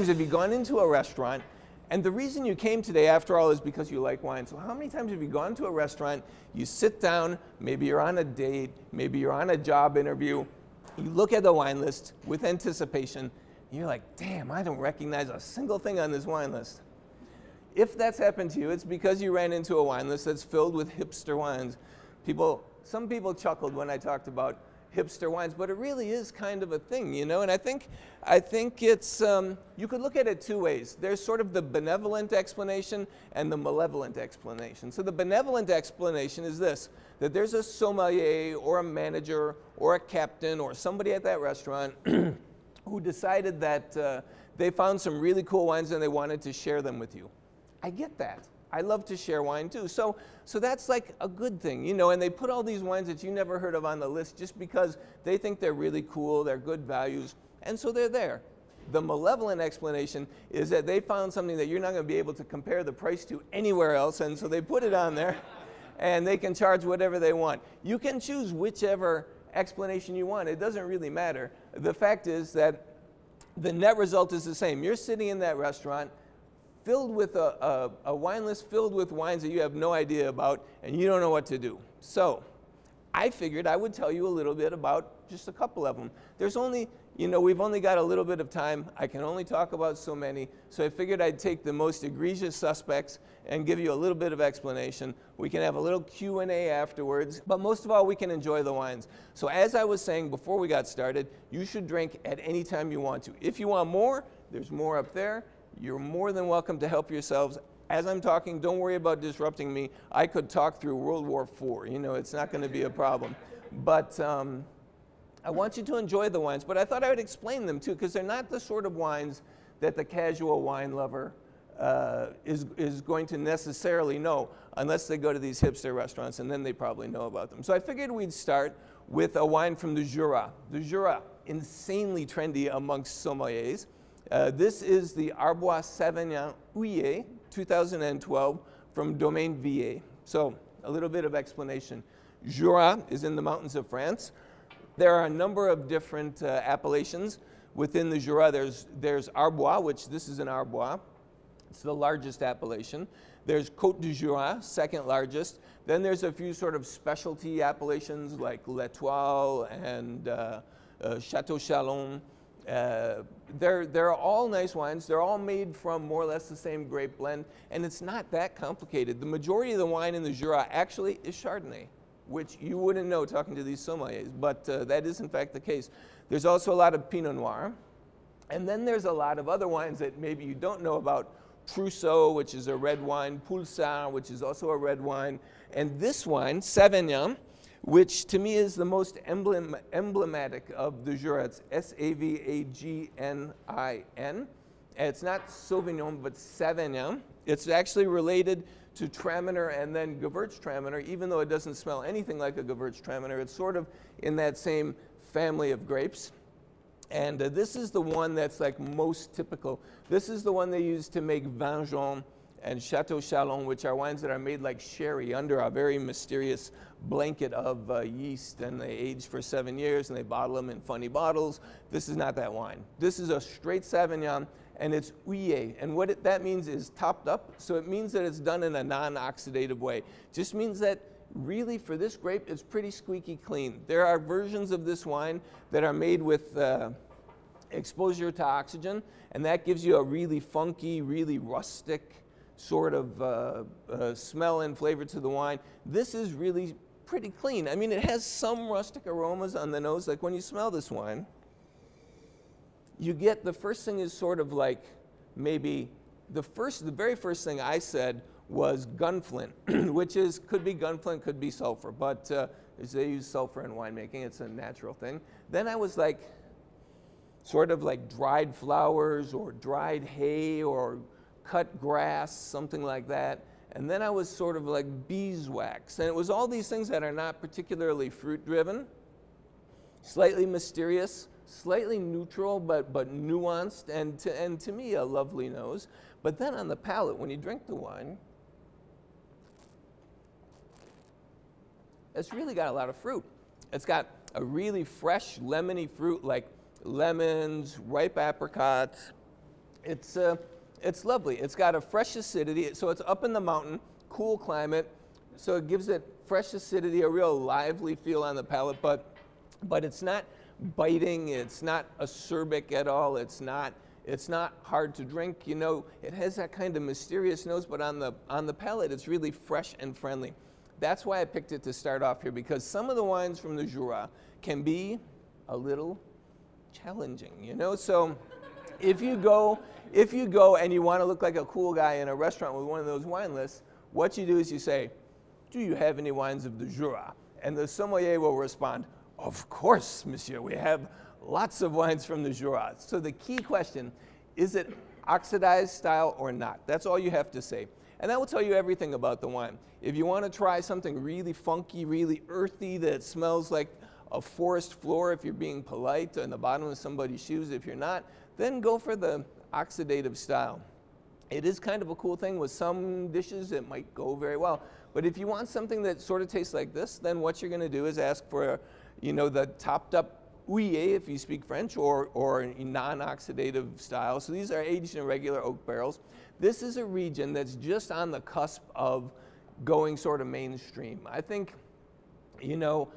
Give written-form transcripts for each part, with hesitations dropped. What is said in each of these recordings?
times have you gone into a restaurant, and the reason you came today, after all, is because you like wine. So how many times have you gone to a restaurant, you sit down, maybe you're on a date, maybe you're on a job interview, you look at the wine list with anticipation, and you're like, damn, I don't recognize a single thing on this wine list. If that's happened to you, it's because you ran into a wine list that's filled with hipster wines. Some people chuckled when I talked about hipster wines, but it really is kind of a thing, you know? And I think it's, you could look at it two ways. There's sort of the benevolent explanation and the malevolent explanation. So the benevolent explanation is this, that there's a sommelier or a manager or a captain or somebody at that restaurant who decided that they found some really cool wines and they wanted to share them with you. I get that. I love to share wine too. So that's like a good thing, you know, and they put all these wines that you never heard of on the list just because they think they're really cool, they're good values, and so they're there. The malevolent explanation is that they found something that you're not going to be able to compare the price to anywhere else, and so they put it on there, and they can charge whatever they want. You can choose whichever explanation you want. It doesn't really matter. The fact is that the net result is the same. You're sitting in that restaurant, filled with a wine list filled with wines that you have no idea about and you don't know what to do. So I figured I would tell you a little bit about just a couple of them. There's only, you know, we've only got a little bit of time. I can only talk about so many. So I figured I'd take the most egregious suspects and give you a little bit of explanation. We can have a little Q&A afterwards, but most of all, we can enjoy the wines. So as I was saying before we got started, you should drink at any time you want to. If you want more, there's more up there. You're more than welcome to help yourselves. As I'm talking, don't worry about disrupting me. I could talk through World War IV. You know, it's not going to be a problem. But I want you to enjoy the wines. But I thought I would explain them, too, because they're not the sort of wines that the casual wine lover is going to necessarily know, unless they go to these hipster restaurants, and then they probably know about them. So I figured we'd start with a wine from the Jura. The Jura, insanely trendy amongst sommeliers. This is the Arbois Sauvignon Houillet 2012 from Domaine Villet. So a little bit of explanation. Jura is in the mountains of France. There are a number of different appellations within the Jura. There's Arbois, which this is an Arbois. It's the largest appellation. There's Côte du Jura, second largest. Then there's a few sort of specialty appellations like L'Etoile and Château Chalon. They're all nice wines. They're all made from more or less the same grape blend, and it's not that complicated. The majority of the wine in the Jura actually is Chardonnay, which you wouldn't know talking to these sommeliers, but that is in fact the case. There's also a lot of Pinot Noir, and then there's a lot of other wines that maybe you don't know about. Trousseau, which is a red wine, Pulsar, which is also a red wine, and this wine, Savagnin, which to me is the most emblematic of the Jura. It's S-A-V-A-G-N-I-N. It's not Sauvignon, but Savagnin. It's actually related to Traminer and then Gewürztraminer, even though it doesn't smell anything like a Gewürztraminer. It's sort of in that same family of grapes. And this is the one that's like most typical. This is the one they use to make Vin Jaune and Château Chalon, which are wines that are made like sherry under a very mysterious blanket of yeast, and they age for 7 years and they bottle them in funny bottles. This is not that wine. This is a straight Sauvignon, and it's houillet, and what that means is topped up, so it means that it's done in a non-oxidative way. Just means that really for this grape it's pretty squeaky clean. There are versions of this wine that are made with exposure to oxygen, and that gives you a really funky, really rustic sort of smell and flavor to the wine. This is really pretty clean. I mean, it has some rustic aromas on the nose. Like when you smell this wine, you get, the first thing is sort of like maybe the very first thing I said was gunflint, which could be gunflint, could be sulfur, but they use sulfur in winemaking. It's a natural thing. Then I was like, sort of like dried flowers or dried hay or cut grass, something like that. And then I was sort of like beeswax. And it was all these things that are not particularly fruit-driven, slightly mysterious, slightly neutral, but nuanced, and to me, a lovely nose. But then on the palate, when you drink the wine, it's really got a lot of fruit. It's got a really fresh, lemony fruit like lemons, ripe apricots, It's lovely. It's got a fresh acidity, so it's up in the mountain, cool climate, so it gives it fresh acidity, a real lively feel on the palate, but it's not biting, it's not acerbic at all, it's not hard to drink. You know, it has that kind of mysterious nose, but on the palate, it's really fresh and friendly. That's why I picked it to start off here, because some of the wines from the Jura can be a little challenging, you know? So if you go and you want to look like a cool guy in a restaurant with one of those wine lists, what you do is you say, "Do you have any wines of the Jura?" And the sommelier will respond, "Of course, monsieur, we have lots of wines from the Jura." So the key question, is it oxidized style or not? That's all you have to say. And that will tell you everything about the wine. If you want to try something really funky, really earthy, that smells like a forest floor if you're being polite, in the bottom of somebody's shoes if you're not, then go for the oxidative style. It is kind of a cool thing. With some dishes it might go very well. But if you want something that sort of tastes like this, then what you're going to do is ask for, you know, the topped up Houillet, if you speak French, or non-oxidative style. So these are aged in regular oak barrels. This is a region that's just on the cusp of going sort of mainstream. I think, you know,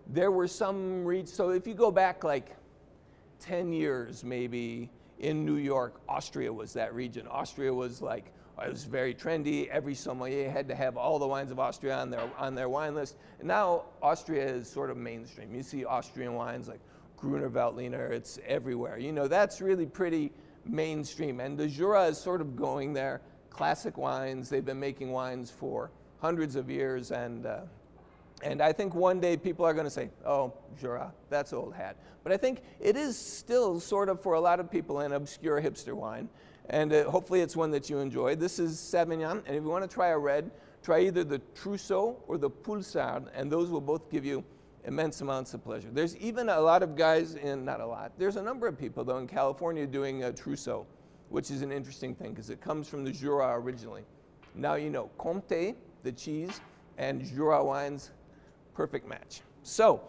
there were some regions, so if you go back like 10 years maybe, in New York, Austria was that region. Austria was like, it was very trendy. Every sommelier had to have all the wines of Austria on their wine list. And now Austria is sort of mainstream. You see Austrian wines like Gruner Veltliner, it's everywhere. You know, that's really pretty mainstream. And the Jura is sort of going there. Classic wines, they've been making wines for hundreds of years, and I think one day people are going to say, "Oh, Jura, that's old hat." But I think it is still sort of, for a lot of people, an obscure hipster wine. And hopefully it's one that you enjoy. This is Sauvignon, and if you want to try a red, try either the Trousseau or the Poulsard, and those will both give you immense amounts of pleasure. There's even a lot of guys not a lot, there's a number of people though in California doing a Trousseau, which is an interesting thing because it comes from the Jura originally. Now you know, Comté, the cheese, and Jura wines, perfect match. So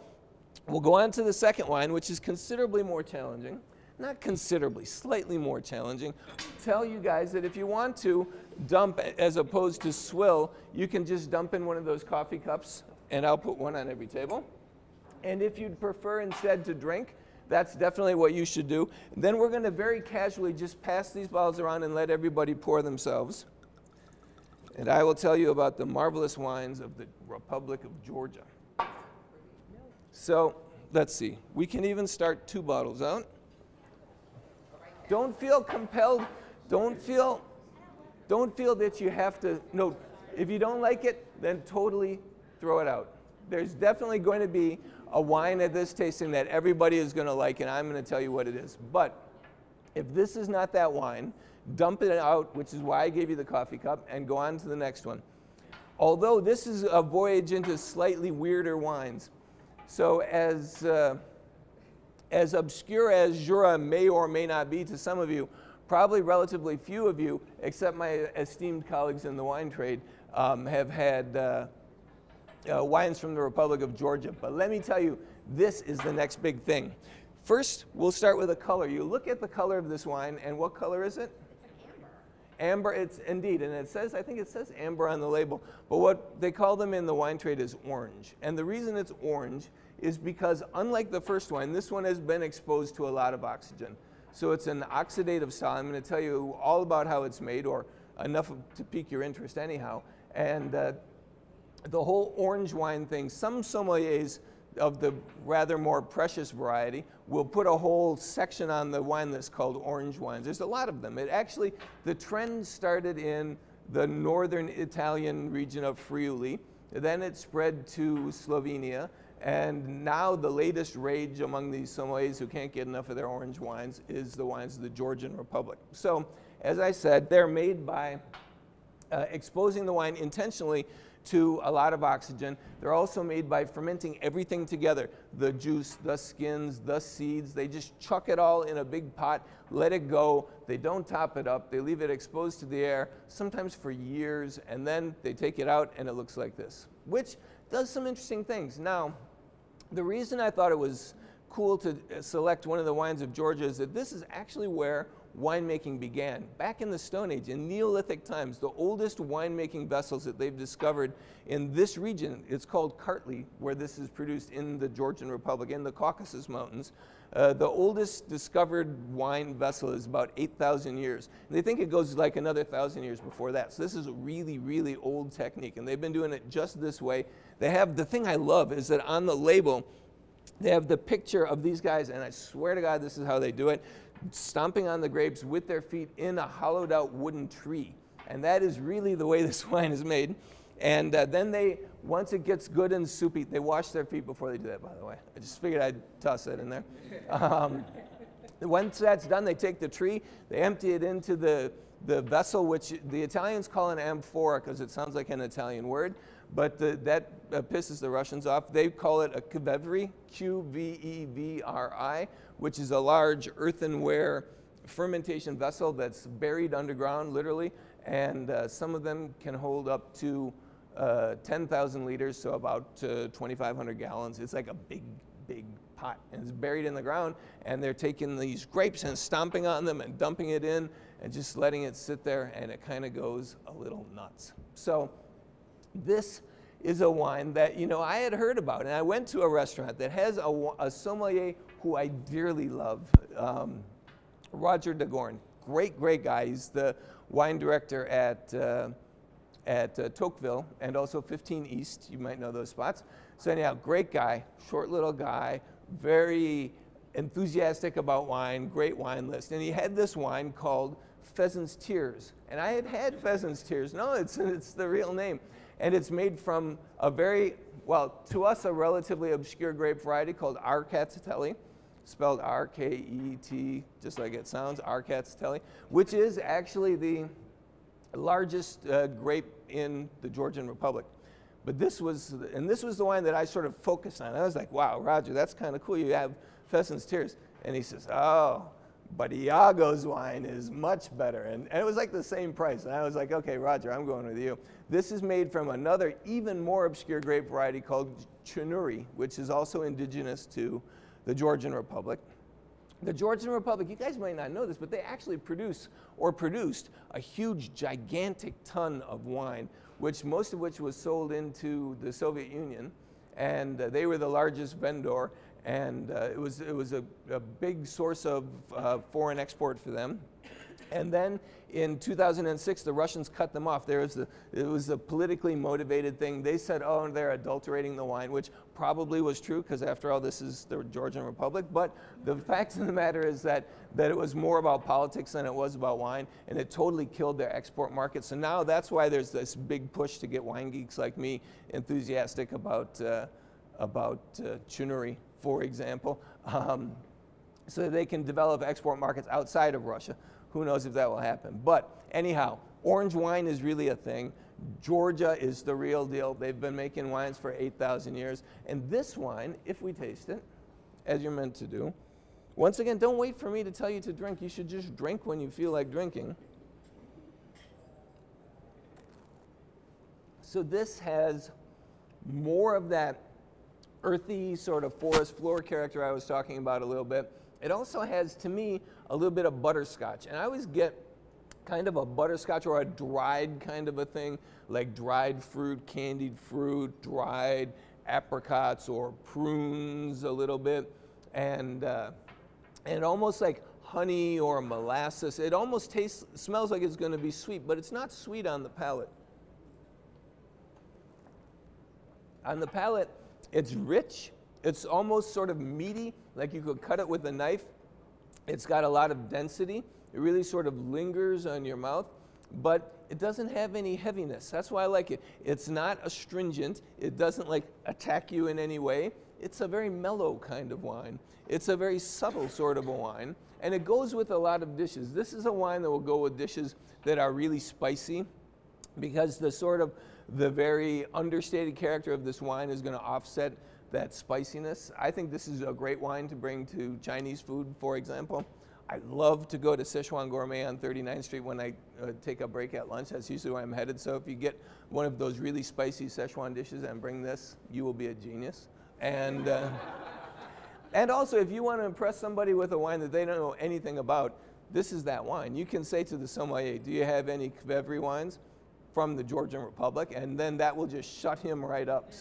we'll go on to the second wine, which is considerably more challenging. Not considerably, slightly more challenging. Tell you guys that if you want to dump as opposed to swill, you can just dump in one of those coffee cups, and I'll put one on every table. And if you'd prefer instead to drink, that's definitely what you should do. Then we're going to very casually just pass these bottles around and let everybody pour themselves. And I will tell you about the marvelous wines of the Republic of Georgia. So let's see. We can even start 2 bottles out. Don't feel compelled. Don't feel that you have to. No, if you don't like it, then totally throw it out. There's definitely going to be a wine at this tasting that everybody is going to like, and I'm going to tell you what it is. But if this is not that wine, dump it out, which is why I gave you the coffee cup, and go on to the next one. Although this is a voyage into slightly weirder wines. So as obscure as Jura may or may not be to some of you, probably relatively few of you, except my esteemed colleagues in the wine trade, have had wines from the Republic of Georgia. But let me tell you, this is the next big thing. First, we'll start with the color. You look at the color of this wine, and what color is it? It's an amber. Amber, it's indeed, and it says, I think it says amber on the label, but what they call them in the wine trade is orange. And the reason it's orange is because, unlike the first wine, this one has been exposed to a lot of oxygen. So it's an oxidative style. I'm going to tell you all about how it's made, or enough to pique your interest anyhow. And the whole orange wine thing, some sommeliers of the rather more precious variety will put a whole section on the wine list called orange wines. There's a lot of them. It actually, the trend started in the northern Italian region of Friuli. Then it spread to Slovenia. And now the latest rage among these sommeliers who can't get enough of their orange wines is the wines of the Georgian Republic. So, as I said, they're made by exposing the wine intentionally to a lot of oxygen. They're also made by fermenting everything together. The juice, the skins, the seeds. They just chuck it all in a big pot, let it go. They don't top it up. They leave it exposed to the air, sometimes for years, and then they take it out and it looks like this, which does some interesting things. Now, the reason I thought it was cool to select one of the wines of Georgia is that this is actually where winemaking began. Back in the Stone Age, in Neolithic times, the oldest winemaking vessels that they've discovered in this region, it's called Kartli, where this is produced in the Georgian Republic, in the Caucasus Mountains. The oldest discovered wine vessel is about 8,000 years. And they think it goes like another 1,000 years before that. So this is a really, really old technique, and they've been doing it just this way. They have, the thing I love is that on the label, they have the picture of these guys, and I swear to God, this is how they do it, stomping on the grapes with their feet in a hollowed out wooden tree. And that is really the way this wine is made. And then they, once it gets good and soupy, they wash their feet before they do that, by the way. I just figured I'd toss that in there. Once that's done, they take the tree, they empty it into the vessel, which the Italians call an amphora because it sounds like an Italian word, but that pisses the Russians off. They call it a kvevery, Q-V-E-V-R-I, which is a large earthenware fermentation vessel that's buried underground, literally, and some of them can hold up to 10,000 liters, so about 2,500 gallons. It's like a big, big pot, and it's buried in the ground, and they're taking these grapes and stomping on them and dumping it in and just letting it sit there, and it kind of goes a little nuts. So this is a wine that, you know, I had heard about, and I went to a restaurant that has a sommelier who I dearly love, Roger DeGorn. Great, great guy. He's the wine director at Tocqueville and also 15 East. You might know those spots. So anyhow, great guy, short little guy, very enthusiastic about wine, great wine list. And he had this wine called Pheasant's Tears. And I had had Pheasant's Tears. No, it's the real name. And it's made from a very, well, to us, a relatively obscure grape variety called Arcatatelli, spelled R-K-E-T, just like it sounds, Arcatatelli, which is actually the largest grape in the Georgian Republic. But this was the wine that I sort of focused on. I was like, wow, Roger, that's kind of cool. You have Pheasant's Tears. And he says, oh, but Iago's wine is much better. And it was like the same price. And I was like, okay, Roger, I'm going with you. This is made from another, even more obscure grape variety called Chunuri, which is also indigenous to the Georgian Republic. The Georgian Republic, you guys might not know this, but they actually produced a huge, gigantic ton of wine, most of which was sold into the Soviet Union, and they were the largest vendor, and it was a big source of foreign export for them. And then in 2006, the Russians cut them off. It was a politically motivated thing. They said, oh, they're adulterating the wine, which probably was true, because after all, this is the Georgian Republic. But the fact of the matter is that it was more about politics than it was about wine, and it totally killed their export market. So now that's why there's this big push to get wine geeks like me enthusiastic about Chunuri, for example, so that they can develop export markets outside of Russia. Who knows if that will happen. But anyhow, orange wine is really a thing. Georgia is the real deal. They've been making wines for 8,000 years. And this wine, if we taste it, as you're meant to do, once again, don't wait for me to tell you to drink. You should just drink when you feel like drinking. So this has more of that earthy sort of forest floor character I was talking about a little bit. It also has, to me, a little bit of butterscotch. And I always get kind of a butterscotch or a dried kind of a thing, like dried fruit, candied fruit, dried apricots or prunes a little bit, and almost like honey or molasses. It almost smells like it's going to be sweet, but it's not sweet on the palate. On the palate, it's rich. It's almost sort of meaty, like you could cut it with a knife. It's got a lot of density. It really sort of lingers on your mouth, but it doesn't have any heaviness. That's why I like it. It's not astringent. It doesn't like attack you in any way. It's a very mellow kind of wine. It's a very subtle sort of a wine, and it goes with a lot of dishes. This is a wine that will go with dishes that are really spicy, because the very understated character of this wine is going to offset that spiciness. I think this is a great wine to bring to Chinese food, for example. I love to go to Sichuan Gourmet on 39th Street when I take a break at lunch. That's usually where I'm headed. So if you get one of those really spicy Sichuan dishes and bring this, you will be a genius. And also, if you want to impress somebody with a wine that they don't know anything about, this is that wine. You can say to the sommelier, do you have any Kvevery wines from the Georgian Republic? And then that will just shut him right up.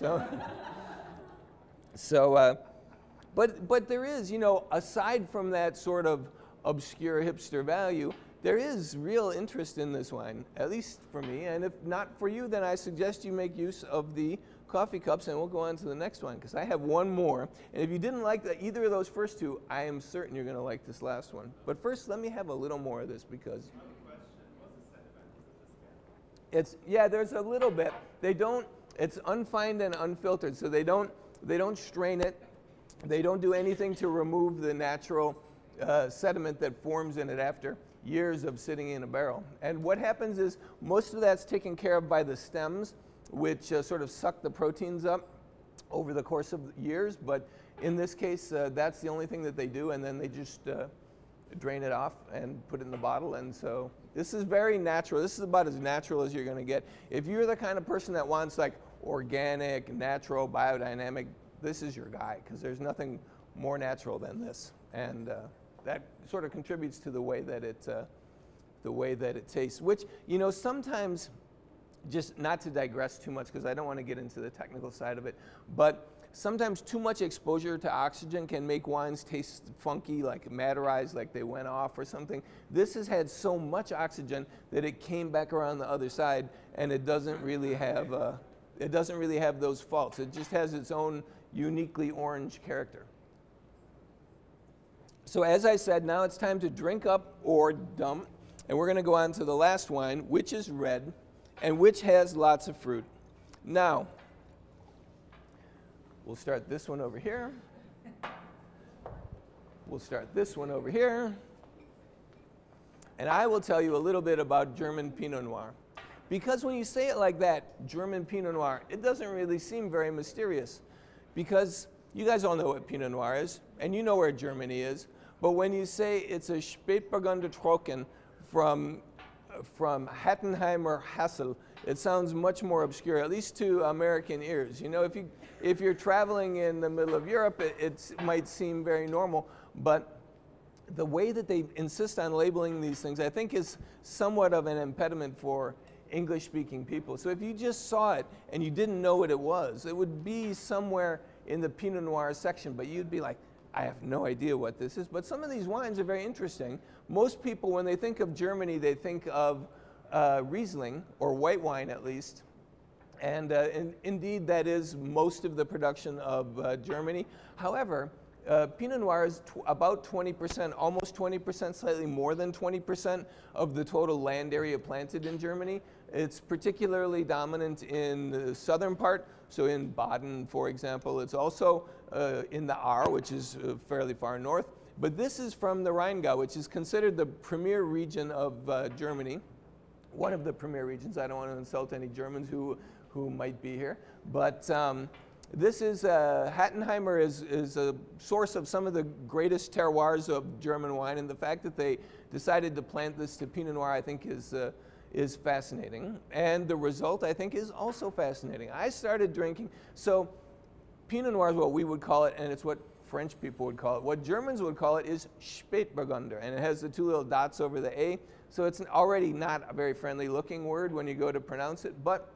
But there is, you know, aside from that sort of obscure hipster value, there is real interest in this wine, at least for me. And if not for you, then I suggest you make use of the coffee cups, and we'll go on to the next one, because I have one more. And if you didn't like either of those first two, I am certain you're going to like this last one. But first, let me have a little more of this, because yeah, there's a little bit. It's unfined and unfiltered, so they don't strain it. They don't do anything to remove the natural sediment that forms in it after years of sitting in a barrel. And what happens is most of that's taken care of by the stems, which sort of suck the proteins up over the course of years. But in this case, that's the only thing that they do, and then they just drain it off and put it in the bottle. And so this is very natural. This is about as natural as you're going to get. If you're the kind of person that wants like organic, natural, biodynamic, this is your guy, because there's nothing more natural than this. And that sort of contributes to the way that it tastes, which, you know, sometimes, just not to digress too much, because I don't want to get into the technical side of it, but sometimes too much exposure to oxygen can make wines taste funky, like maderized, like they went off or something. This has had so much oxygen that it came back around the other side, and it doesn't really have those faults. It just has its own uniquely orange character. So as I said, now it's time to drink up or dump, and we're going to go on to the last wine, which is red, and which has lots of fruit. Now, we'll start this one over here. We'll start this one over here. And I will tell you a little bit about German Pinot Noir. Because when you say it like that, German Pinot Noir, it doesn't really seem very mysterious. Because you guys all know what Pinot Noir is, and you know where Germany is. But when you say it's a Spätburgunder Trocken from Hattenheimer Hassel, it sounds much more obscure, at least to American ears. You know, if you're traveling in the middle of Europe, it might seem very normal, but the way that they insist on labeling these things, I think, is somewhat of an impediment for English-speaking people. So if you just saw it and you didn't know what it was, it would be somewhere in the Pinot Noir section, but you'd be like, I have no idea what this is. But some of these wines are very interesting. Most people, when they think of Germany, they think of Riesling, or white wine at least. And indeed, that is most of the production of Germany. However, Pinot Noir is about 20%, almost 20%, slightly more than 20% of the total land area planted in Germany. It's particularly dominant in the southern part, so in Baden, for example. It's also in the Ahr, which is fairly far north. But this is from the Rheingau, which is considered the premier region of Germany. One of the premier regions. I don't want to insult any Germans who might be here. But this is, Hattenheimer is a source of some of the greatest terroirs of German wine, and the fact that they decided to plant this to Pinot Noir, I think, is fascinating. And the result, I think, is also fascinating. I started drinking, so Pinot Noir is what we would call it, and it's what French people would call it. What Germans would call it is Spätburgunder, and it has the two little dots over the A, so it's already not a very friendly looking word when you go to pronounce it, but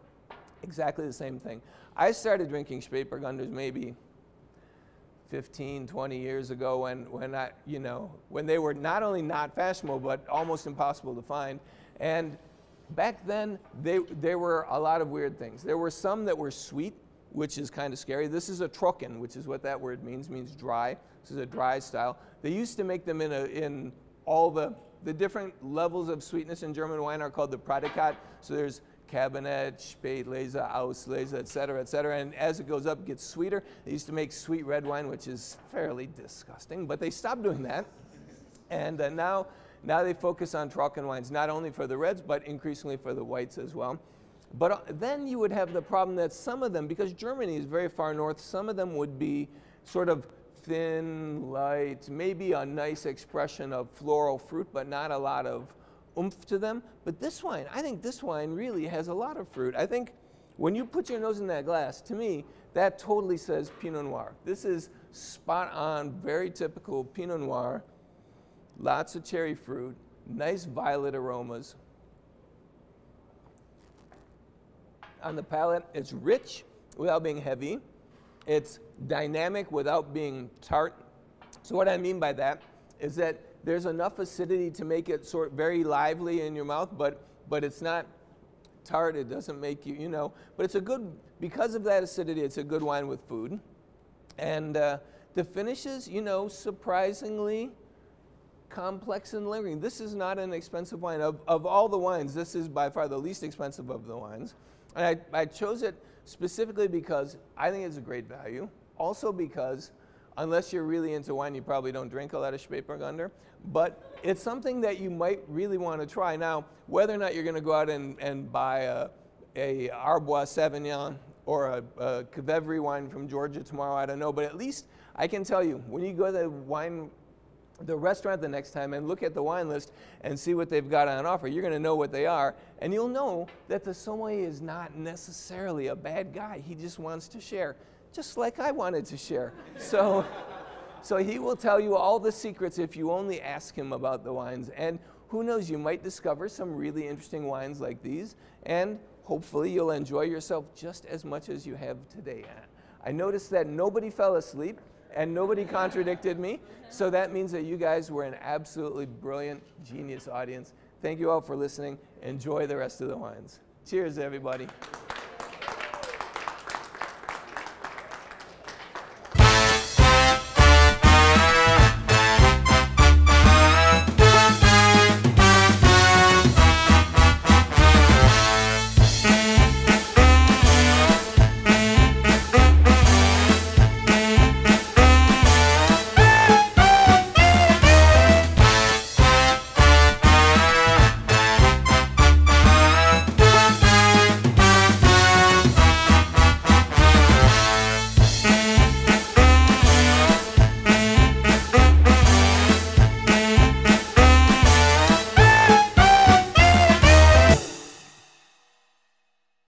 exactly the same thing. I started drinking Spätburgunders maybe 15, 20 years ago when they were not only not fashionable, but almost impossible to find. And back then, there were a lot of weird things. There were some that were sweet, which is kind of scary. This is a Trocken, which is what that word means dry. This is a dry style. They used to make them in all the different levels of sweetness in German wine are called the Prädikat. So there's Cabernet, Spätlese, Auslese, et cetera, and as it goes up, it gets sweeter. They used to make sweet red wine, which is fairly disgusting, but they stopped doing that. And now they focus on Trocken wines, not only for the reds, but increasingly for the whites as well. But then you would have the problem that some of them, because Germany is very far north, some of them would be sort of thin, light, maybe a nice expression of floral fruit, but not a lot of oomph to them. But this wine, I think this wine really has a lot of fruit. I think when you put your nose in that glass, to me, that totally says Pinot Noir. This is spot on, very typical Pinot Noir. lots of cherry fruit, nice violet aromas. On the palate, it's rich without being heavy. It's dynamic without being tart. So what I mean by that is that there's enough acidity to make it sort of very lively in your mouth, but it's not tart. It doesn't make you, you know, but it's a good, because of that acidity, it's a good wine with food. And the finishes, you know, surprisingly complex and lingering. This is not an expensive wine. Of all the wines, this is by far the least expensive of the wines. And I chose it specifically because I think it's a great value. Also because, unless you're really into wine, you probably don't drink a lot of Spätburgunder. But it's something that you might really want to try. Now, whether or not you're going to go out and buy a Arbois Sauvignon or a Kvevri wine from Georgia tomorrow, I don't know. But at least I can tell you, when you go to the restaurant the next time and look at the wine list and see what they've got on offer, you're going to know what they are, and you'll know that the sommelier is not necessarily a bad guy. He just wants to share, just like I wanted to share. So he will tell you all the secrets if you only ask him about the wines. And who knows, you might discover some really interesting wines like these, and hopefully you'll enjoy yourself just as much as you have today. I noticed that nobody fell asleep and nobody contradicted me, so that means that you guys were an absolutely brilliant, genius audience. Thank you all for listening. Enjoy the rest of the wines. Cheers, everybody.